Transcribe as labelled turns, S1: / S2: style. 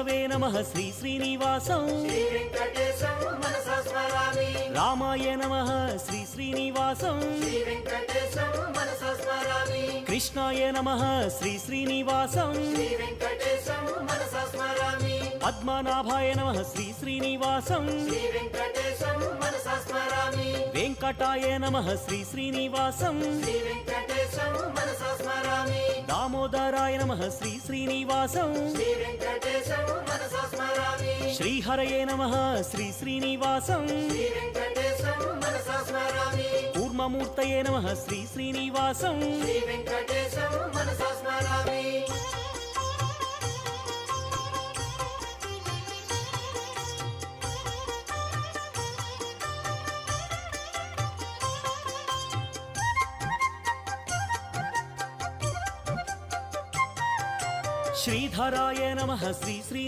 S1: విష్ణవే నమః శ్రీ శ్రీనివాసం
S2: శ్రీ వెంకటేశం మనసా స్మరామి
S1: రామాయ నమః శ్రీ శ్రీనివాసం
S2: శ్రీ వెంకటేశం మనసా స్మరామి
S1: కృష్ణాయ నమః శ్రీ శ్రీనివాసం
S2: శ్రీ వెంకటేశం మనసా స్మరామి
S1: పద్మనాభాయ నమః శ్రీ శ్రీనివాసం
S2: శ్రీ వెంకటేశం మనసా స్మరామి
S1: వెంకటాయ నమః శ్రీ శ్రీనివాసం
S2: శ్రీ వెంకటేశం మనసా స్మరామి
S1: దామోదరాయ నమః శ్రీ శ్రీనివాసం
S2: శ్రీ వెంకటేశం మనసా స్మరామి
S1: శ్రీహరయే నమః శ్రీ శ్రీనివాసం
S2: శ్రీ వెంకటేశం మనసా స్మరామి
S1: కూర్మమూర్తయే నమః శ్రీ శ్రీనివాసం
S2: శ్రీ వెంకటేశం మనసా స్మరామి
S1: శ్రీధరాయ నమః శ్రీ శ్రీ